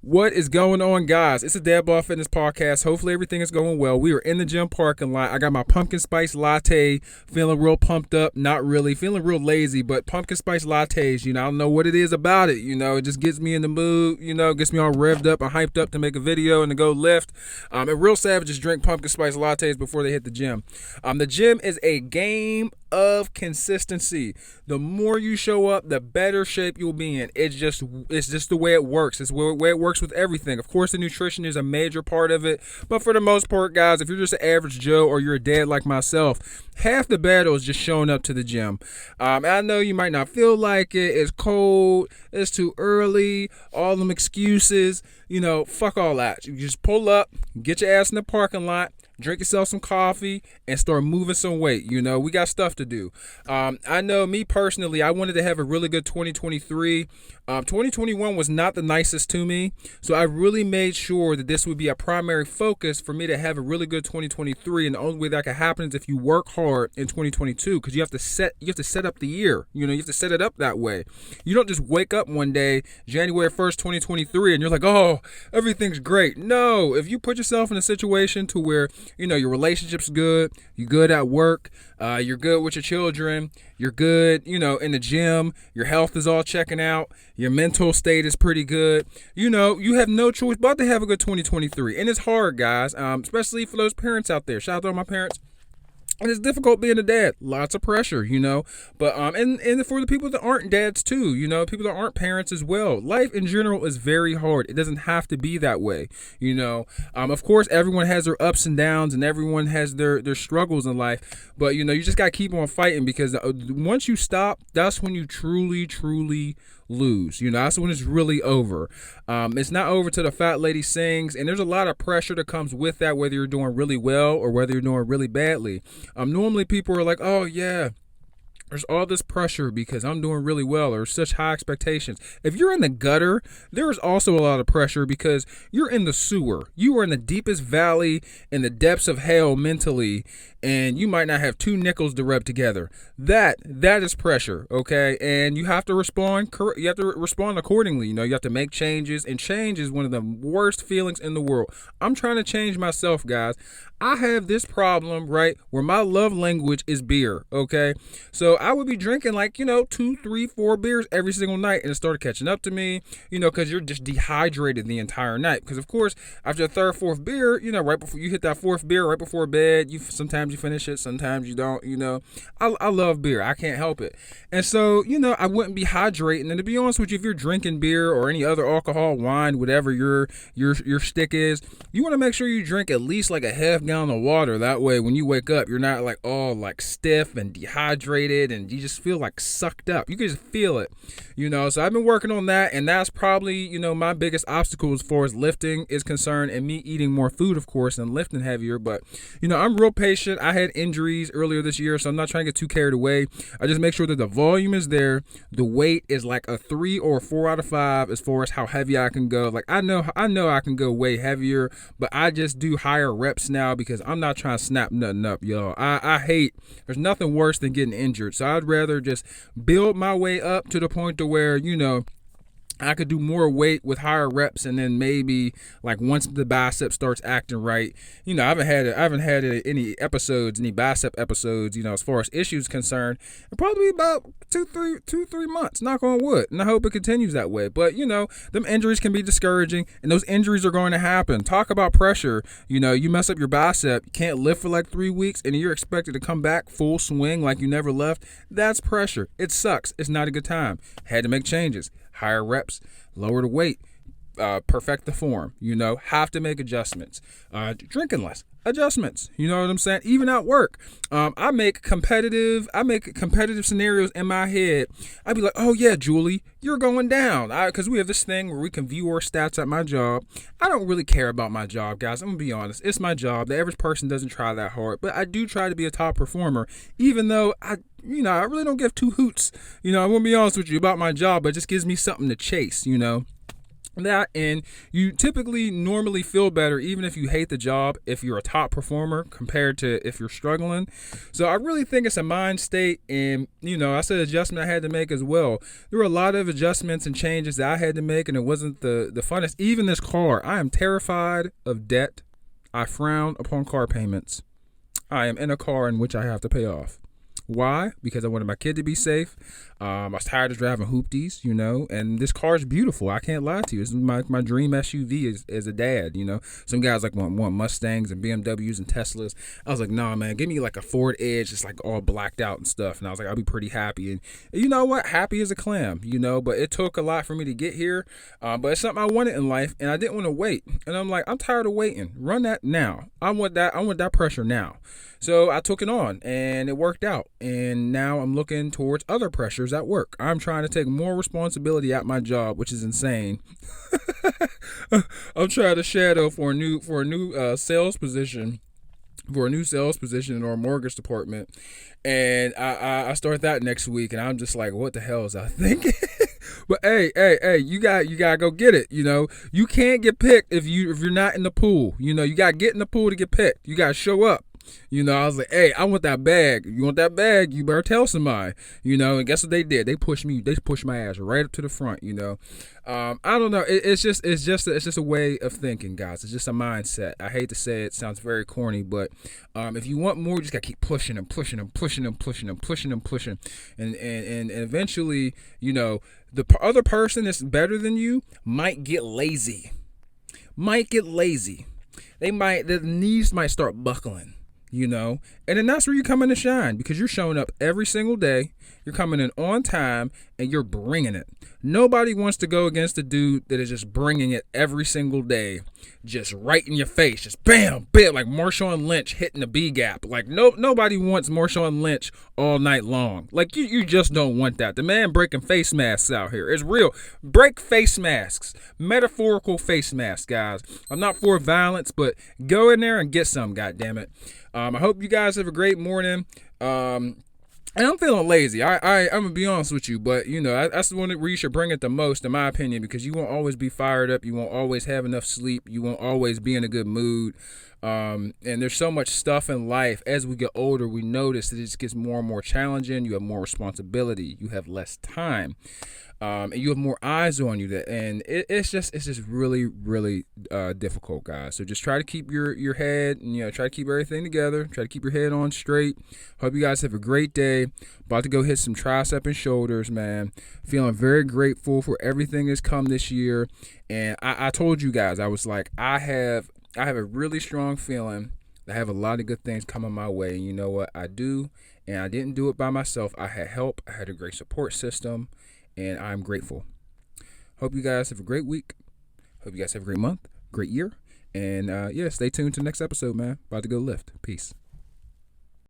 What is going on, guys? It's a Dad Ball Fitness podcast. Hopefully, everything is going well. We are in the gym parking lot. I got my pumpkin spice latte, feeling real pumped up. Not really, feeling real lazy, but pumpkin spice lattes, I don't know what it is about it. It just gets me in the mood, gets me all revved up and hyped up to make a video and to go lift. And real savages drink pumpkin spice lattes before they hit the gym. The gym is a game of consistency. The more you show up, the better shape you'll be in. It's just the way it works. It's the way it works with everything. Of course, the nutrition is a major part of it, but for the most part, guys, if you're just an average Joe or you're a dad like myself, half the battle is just showing up to the gym. I know you might not feel like it. It's cold. It's too early. All them excuses. Fuck all that. You just pull up, get your ass in the parking lot, drink yourself some coffee, and start moving some weight. We got stuff to do. I know me personally, I wanted to have a really good 2023. 2021 was not the nicest to me, so I really made sure that this would be a primary focus for me to have a really good 2023. And the only way that can happen is if you work hard in 2022, because you have to set up the year. You have to set it up that way. You don't just wake up one day, January 1st, 2023, and you're like, oh, everything's great. No, if you put yourself in a situation to where your relationship's good, you're good at work, you're good with your children, you're good, in the gym, your health is all checking out, your mental state is pretty good, you have no choice but to have a good 2023. And it's hard, guys, especially for those parents out there. Shout out to all my parents. And it's difficult being a dad. Lots of pressure, But and for the people that aren't dads too, people that aren't parents as well. Life in general is very hard. It doesn't have to be that way, Of course, everyone has their ups and downs, and everyone has their struggles in life. But you just gotta keep on fighting, because once you stop, that's when you truly lose. That's when it's really over. It's not over till the fat lady sings, and there's a lot of pressure that comes with that, whether you're doing really well or whether you're doing really badly. Normally people are like, oh yeah, there's all this pressure because I'm doing really well, or such high expectations. If you're in the gutter, there's also a lot of pressure because you're in the sewer. You are in the deepest valley, in the depths of hell mentally, and you might not have two nickels to rub together. That is pressure, okay? And you have to respond. You have to respond accordingly. You have to make changes, and change is one of the worst feelings in the world. I'm trying to change myself, guys. I have this problem, right, where my love language is beer, okay? So I would be drinking 2, 3, 4 beers every single night, and it started catching up to me, because you're just dehydrated the entire night. Because, of course, after the third, fourth beer, right before you hit that fourth beer, right before bed, sometimes you finish it, sometimes you don't, I love beer. I can't help it. And so, I wouldn't be hydrating. And to be honest with you, if you're drinking beer or any other alcohol, wine, whatever your stick is, you want to make sure you drink at least a half gallon of water. That way, when you wake up, you're not all stiff and dehydrated, and you just feel sucked up. You can just feel it, So I've been working on that, and that's probably, my biggest obstacle as far as lifting is concerned, and me eating more food, of course, and lifting heavier. But, I'm real patient. I had injuries earlier this year, so I'm not trying to get too carried away. I just make sure that the volume is there. The weight is a 3 or 4 out of 5 as far as how heavy I can go. I know I can go way heavier, but I just do higher reps now because I'm not trying to snap nothing up, y'all. I hate, there's nothing worse than getting injured. So I'd rather just build my way up to the point to where, I could do more weight with higher reps, and then maybe once the bicep starts acting right, I haven't had any bicep episodes, as far as issues concerned, in probably about 2-3 months, knock on wood, and I hope it continues that way. But them injuries can be discouraging, and those injuries are going to happen. Talk about pressure. You mess up your bicep, you can't lift for 3 weeks, and you're expected to come back full swing like you never left. That's pressure. It sucks. It's not a good time. Had to make changes. Higher reps, lower the weight, perfect the form, have to make adjustments, drinking less, adjustments, you know what I'm saying? Even at work, I make competitive scenarios in my head. I'd be like, oh yeah, Julie, you're going down, because we have this thing where we can view our stats at my job. I don't really care about my job, guys. I'm gonna be honest. It's my job. The average person doesn't try that hard, but I do try to be a top performer, even though I really don't give two hoots, I'm gonna be honest with you about my job, but it just gives me something to chase, that, and you typically normally feel better even if you hate the job if you're a top performer compared to if you're struggling. So I really think it's a mind state, and I said adjustment I had to make as well. There were a lot of adjustments and changes that I had to make, and it wasn't the funnest. Even this car, I am terrified of debt. I frown upon car payments. I am in a car in which I have to pay off. Why? Because I wanted my kid to be safe. I was tired of driving hoopties, and this car is beautiful. I can't lie to you. This is my dream SUV as a dad, Some guys want Mustangs and BMWs and Teslas. I was like, nah, man, give me like a Ford Edge, just like all blacked out and stuff. And I was like, I'll be pretty happy. And you know what? Happy as a clam, but it took a lot for me to get here. But it's something I wanted in life, and I didn't want to wait. And I'm like, I'm tired of waiting. Run that now. I want that pressure now. So I took it on, and it worked out. And now I'm looking towards other pressures at work. I'm trying to take more responsibility at my job, which is insane. I'm trying to shadow for a new sales position. For a new sales position in our mortgage department, and I start that next week, and I'm just like, what the hell is I thinking? But hey, you gotta go get it. You can't get picked if you're not in the pool. You gotta get in the pool to get picked. You gotta show up. I was like, hey, I want that bag. You want that bag? You better tell somebody. And guess what they did? They pushed my ass right up to the front. I don't know. It's just a way of thinking, guys. It's just a mindset. I hate to say it sounds very corny, but if you want more, you just gotta keep pushing and pushing and pushing and pushing and pushing and pushing, and eventually, the other person that's better than you might get lazy. The knees might start buckling. And then that's where you come in to shine, because you're showing up every single day, you're coming in on time, and you're bringing it. Nobody wants to go against a dude that is just bringing it every single day, just right in your face, just bam, bam, like Marshawn Lynch hitting the B gap. Like nobody wants Marshawn Lynch all night long. Like you just don't want that. The man breaking face masks out here. It's real. Break face masks, metaphorical face masks, guys. I'm not for violence, but go in there and get some. God damn it. I hope you guys have a great morning. And I'm feeling lazy. I'm gonna be honest with you, but that's the one where you should bring it the most, in my opinion, because you won't always be fired up. You won't always have enough sleep. You won't always be in a good mood. And there's so much stuff in life. As we get older, we notice that it just gets more and more challenging. You have more responsibility. You have less time. And you have more eyes on you, and it's just really, really difficult, guys. So just try to keep your head, and try to keep everything together. Try to keep your head on straight. Hope you guys have a great day. About to go hit some tricep and shoulders, man. Feeling very grateful for everything that's come this year. And I told you guys, I was like, I have a really strong feeling. I have a lot of good things coming my way. And you know what? I do, and I didn't do it by myself. I had help. I had a great support system. And I'm grateful. Hope you guys have a great week. Hope you guys have a great month, great year. And stay tuned to the next episode, man. About to go lift. Peace.